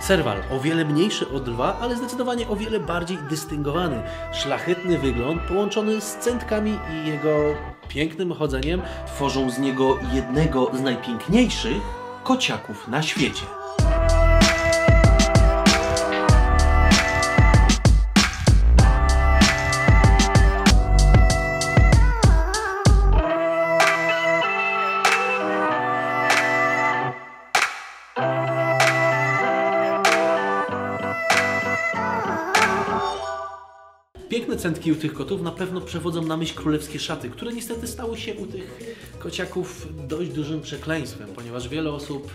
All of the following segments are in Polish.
Serwal o wiele mniejszy od lwa, ale zdecydowanie o wiele bardziej dystyngowany. Szlachetny wygląd połączony z cętkami i jego pięknym chodzeniem tworzą z niego jednego z najpiękniejszych kociaków na świecie. Piękne cętki u tych kotów na pewno przewodzą na myśl królewskie szaty, które niestety stały się u tych kociaków dość dużym przekleństwem, ponieważ wiele osób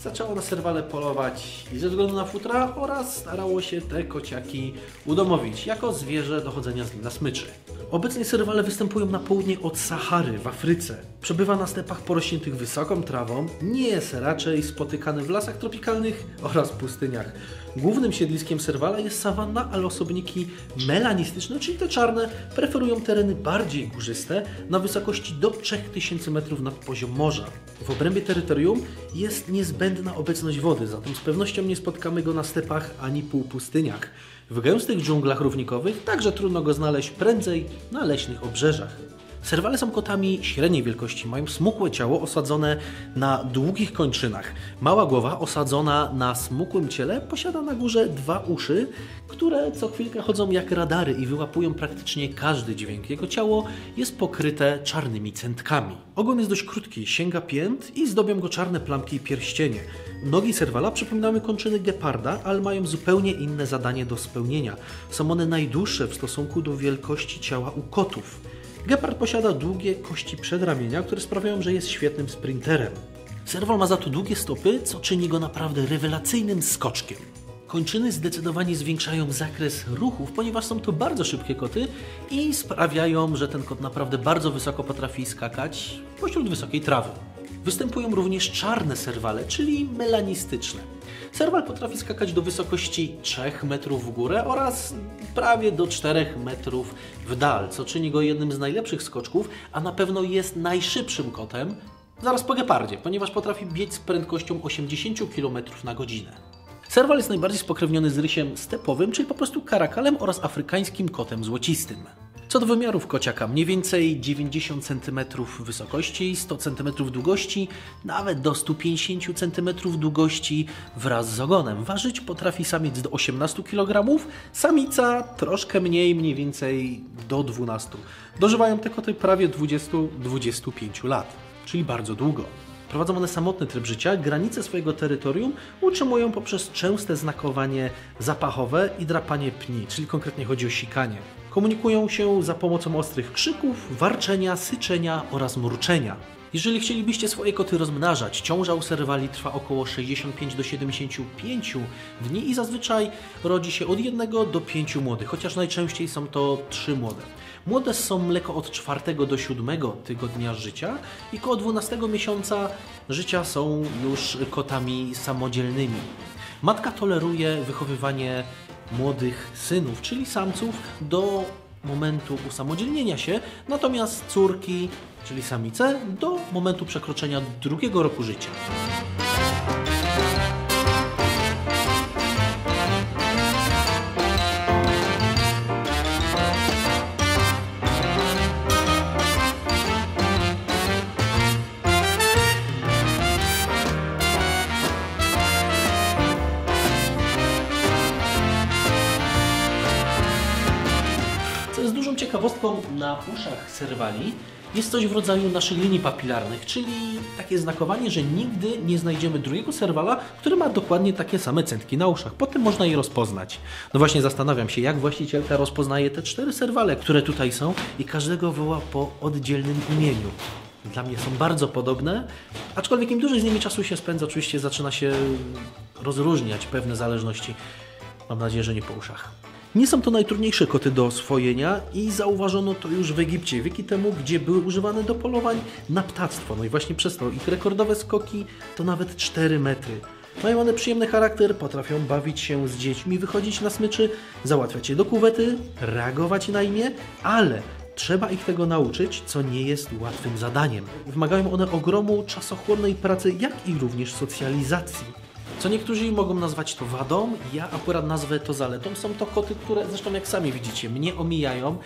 zaczęło na serwale polować i ze względu na futra oraz starało się te kociaki udomowić jako zwierzę do chodzenia z nim na smyczy. Obecnie serwale występują na południe od Sahary w Afryce. Przebywa na stepach porośniętych wysoką trawą, nie jest raczej spotykany w lasach tropikalnych oraz pustyniach. Głównym siedliskiem serwala jest sawanna, ale osobniki melanistyczne, czyli te czarne, preferują tereny bardziej górzyste na wysokości do 3000 metrów nad poziom morza. W obrębie terytorium jest niezbędna obecność wody, zatem z pewnością nie spotkamy go na stepach ani półpustyniach. W gęstych dżunglach równikowych także trudno go znaleźć prędzej na leśnych obrzeżach. Serwale są kotami średniej wielkości, mają smukłe ciało osadzone na długich kończynach. Mała głowa osadzona na smukłym ciele posiada na górze 2 uszy, które co chwilkę chodzą jak radary i wyłapują praktycznie każdy dźwięk. Jego ciało jest pokryte czarnymi cętkami. Ogon jest dość krótki, sięga pięt i zdobią go czarne plamki i pierścienie. Nogi serwala przypominają kończyny geparda, ale mają zupełnie inne zadanie do spełnienia. Są one najdłuższe w stosunku do wielkości ciała u kotów. Gepard posiada długie kości przedramienia, które sprawiają, że jest świetnym sprinterem. Serwal ma za to długie stopy, co czyni go naprawdę rewelacyjnym skoczkiem. Kończyny zdecydowanie zwiększają zakres ruchów, ponieważ są to bardzo szybkie koty i sprawiają, że ten kot naprawdę bardzo wysoko potrafi skakać pośród wysokiej trawy. Występują również czarne serwale, czyli melanistyczne. Serwal potrafi skakać do wysokości 3 metrów w górę oraz prawie do 4 metrów w dal, co czyni go jednym z najlepszych skoczków, a na pewno jest najszybszym kotem zaraz po gepardzie, ponieważ potrafi biec z prędkością 80 km na godzinę. Serwal jest najbardziej spokrewniony z rysiem stepowym, czyli po prostu karakalem oraz afrykańskim kotem złocistym. Co do wymiarów kociaka, mniej więcej 90 cm wysokości, 100 cm długości, nawet do 150 cm długości wraz z ogonem. Ważyć potrafi samiec do 18 kg, samica troszkę mniej, mniej więcej do 12. Dożywają te koty prawie 20-25 lat, czyli bardzo długo. Prowadzą one samotny tryb życia, granice swojego terytorium utrzymują poprzez częste znakowanie zapachowe i drapanie pni, czyli konkretnie chodzi o sikanie. Komunikują się za pomocą ostrych krzyków, warczenia, syczenia oraz mruczenia. Jeżeli chcielibyście swoje koty rozmnażać, ciąża u serwali trwa około 65 do 75 dni i zazwyczaj rodzi się od 1 do 5 młodych, chociaż najczęściej są to 3 młode. Młode są mleko od 4 do 7 tygodnia życia i koło 12 miesiąca życia są już kotami samodzielnymi. Matka toleruje wychowywanie młodych synów, czyli samców, do momentu usamodzielnienia się, natomiast córki, czyli samice, do momentu przekroczenia 2 roku życia. Ciekawostką na uszach serwali jest coś w rodzaju naszych linii papilarnych, czyli takie znakowanie, że nigdy nie znajdziemy drugiego serwala, który ma dokładnie takie same cętki na uszach. Potem można je rozpoznać. No właśnie zastanawiam się, jak właścicielka rozpoznaje te 4 serwale, które tutaj są i każdego woła po oddzielnym imieniu. Dla mnie są bardzo podobne, aczkolwiek im dłużej z nimi czasu się spędza, oczywiście zaczyna się rozróżniać pewne zależności. Mam nadzieję, że nie po uszach. Nie są to najtrudniejsze koty do oswojenia i zauważono to już w Egipcie wieki temu, gdzie były używane do polowań na ptactwo. No i właśnie przez to ich rekordowe skoki to nawet 4 metry. Mają one przyjemny charakter, potrafią bawić się z dziećmi, wychodzić na smyczy, załatwiać je do kuwety, reagować na imię, ale trzeba ich tego nauczyć, co nie jest łatwym zadaniem. Wymagają one ogromu czasochłonnej pracy, jak i również socjalizacji. Co niektórzy mogą nazwać to wadą, ja akurat nazwę to zaletą. Są to koty, które zresztą jak sami widzicie, mnie omijają.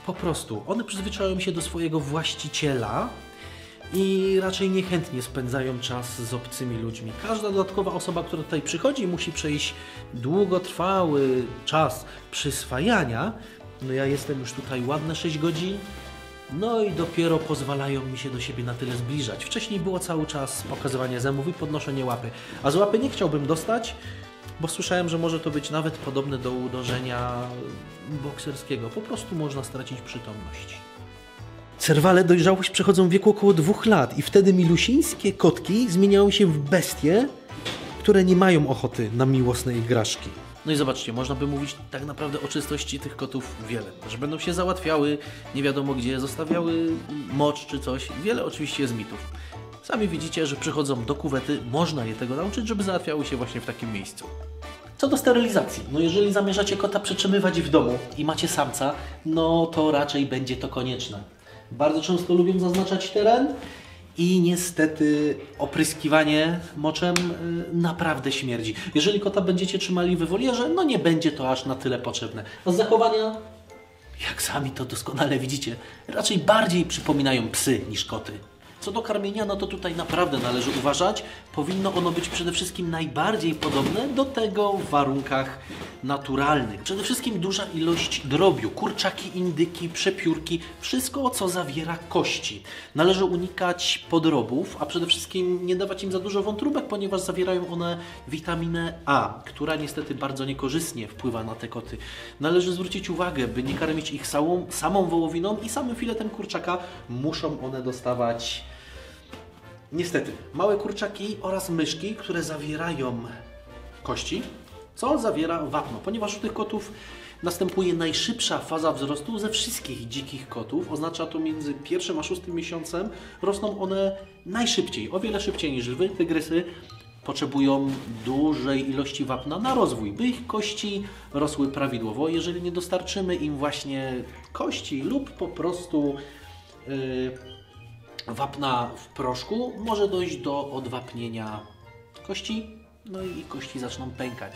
Po prostu one przyzwyczają się do swojego właściciela i raczej niechętnie spędzają czas z obcymi ludźmi. Każda dodatkowa osoba, która tutaj przychodzi, musi przejść długotrwały czas przyswajania. No ja jestem już tutaj ładne 6 godzin, no i dopiero pozwalają mi się do siebie na tyle zbliżać. Wcześniej było cały czas pokazywanie zębów i podnoszenie łapy, a z łapy nie chciałbym dostać, bo słyszałem, że może to być nawet podobne do uderzenia bokserskiego. Po prostu można stracić przytomność. Serwale dojrzałość przechodzą w wieku około 2 lat i wtedy milusińskie kotki zmieniają się w bestie, które nie mają ochoty na miłosne igraszki. No i zobaczcie, można by mówić tak naprawdę o czystości tych kotów wiele. Że będą się załatwiały, nie wiadomo gdzie, zostawiały mocz czy coś. Wiele oczywiście jest mitów. Sami widzicie, że przychodzą do kuwety, można je tego nauczyć, żeby załatwiały się właśnie w takim miejscu. Co do sterylizacji, no jeżeli zamierzacie kota przetrzymywać w domu i macie samca, no to raczej będzie to konieczne. Bardzo często lubią zaznaczać teren i niestety opryskiwanie moczem naprawdę śmierdzi. Jeżeli kota będziecie trzymali w wolierze, no nie będzie to aż na tyle potrzebne. A z zachowania, jak sami to doskonale widzicie, raczej bardziej przypominają psy niż koty. Co do karmienia, no to tutaj naprawdę należy uważać. Powinno ono być przede wszystkim najbardziej podobne do tego w warunkach naturalnych. Przede wszystkim duża ilość drobiu, kurczaki, indyki, przepiórki, wszystko co zawiera kości. Należy unikać podrobów, a przede wszystkim nie dawać im za dużo wątróbek, ponieważ zawierają one witaminę A, która niestety bardzo niekorzystnie wpływa na te koty. Należy zwrócić uwagę, by nie karmić ich samą wołowiną i samym filetem kurczaka. Muszą one dostawać niestety małe kurczaki oraz myszki, które zawierają kości, co zawiera wapno, ponieważ u tych kotów następuje najszybsza faza wzrostu ze wszystkich dzikich kotów. Oznacza to między 1. a 6. miesiącem rosną one najszybciej, o wiele szybciej niż lwy, tygrysy. Potrzebują dużej ilości wapna na rozwój, by ich kości rosły prawidłowo. Jeżeli nie dostarczymy im właśnie kości lub po prostu wapna w proszku, może dojść do odwapnienia kości, no i kości zaczną pękać.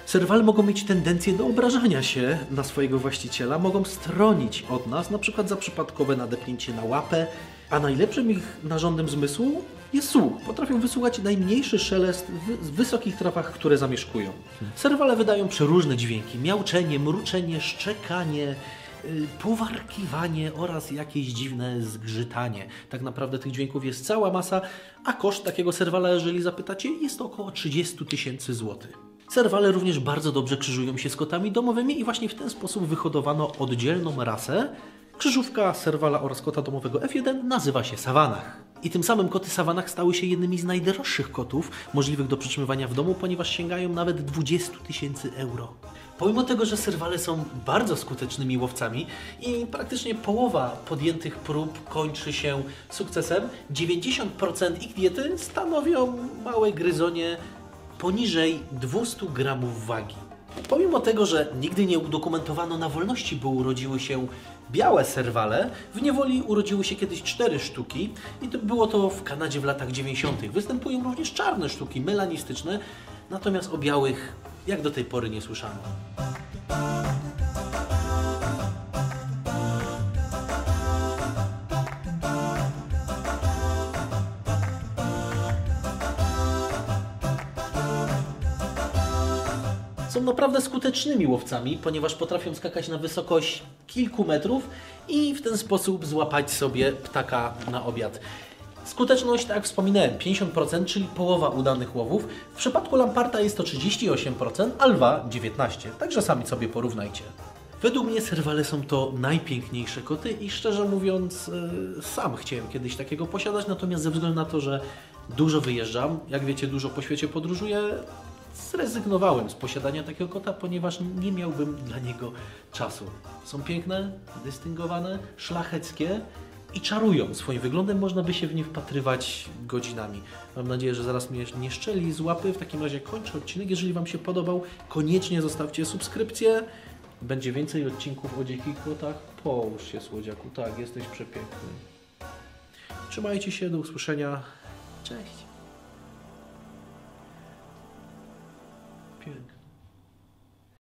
Serwale mogą mieć tendencję do obrażania się na swojego właściciela, mogą stronić od nas, na przykład za przypadkowe nadepnięcie na łapę, a najlepszym ich narządem zmysłu jest słuch. Potrafią wysłuchać najmniejszy szelest w wysokich trawach, które zamieszkują. Serwale wydają przeróżne dźwięki, miauczenie, mruczenie, szczekanie, powarkiwanie oraz jakieś dziwne zgrzytanie. Tak naprawdę tych dźwięków jest cała masa, a koszt takiego serwala, jeżeli zapytacie, jest około 30 000 złotych. Serwale również bardzo dobrze krzyżują się z kotami domowymi i właśnie w ten sposób wyhodowano oddzielną rasę. Krzyżówka serwala oraz kota domowego F1 nazywa się Savanach. I tym samym koty Savanach stały się jednymi z najdroższych kotów możliwych do przytrzymywania w domu, ponieważ sięgają nawet 20 000 euro. Pomimo tego, że serwale są bardzo skutecznymi łowcami i praktycznie połowa podjętych prób kończy się sukcesem, 90% ich diety stanowią małe gryzonie poniżej 200 gramów wagi. Pomimo tego, że nigdy nie udokumentowano na wolności, by urodziły się białe serwale, w niewoli urodziły się kiedyś 4 sztuki i było to w Kanadzie w latach 90. Występują również czarne sztuki melanistyczne, natomiast o białych jak do tej pory nie słyszano. Są naprawdę skutecznymi łowcami, ponieważ potrafią skakać na wysokość kilku metrów i w ten sposób złapać sobie ptaka na obiad. Skuteczność, tak jak wspominałem, 50%, czyli połowa udanych łowów. W przypadku lamparta jest to 38%, a lwa 19%. Także sami sobie porównajcie. Według mnie serwale są to najpiękniejsze koty i szczerze mówiąc sam chciałem kiedyś takiego posiadać, natomiast ze względu na to, że dużo wyjeżdżam, jak wiecie, dużo po świecie podróżuję, zrezygnowałem z posiadania takiego kota, ponieważ nie miałbym dla niego czasu. Są piękne, dystyngowane, szlacheckie i czarują swoim wyglądem. Można by się w nie wpatrywać godzinami. Mam nadzieję, że zaraz mnie nie szczeli z łapy. W takim razie kończę odcinek. Jeżeli Wam się podobał, koniecznie zostawcie subskrypcję. Będzie więcej odcinków o dzikich kotach. Połóż się, słodziaku. Tak, jesteś przepiękny. Trzymajcie się, do usłyszenia. Cześć.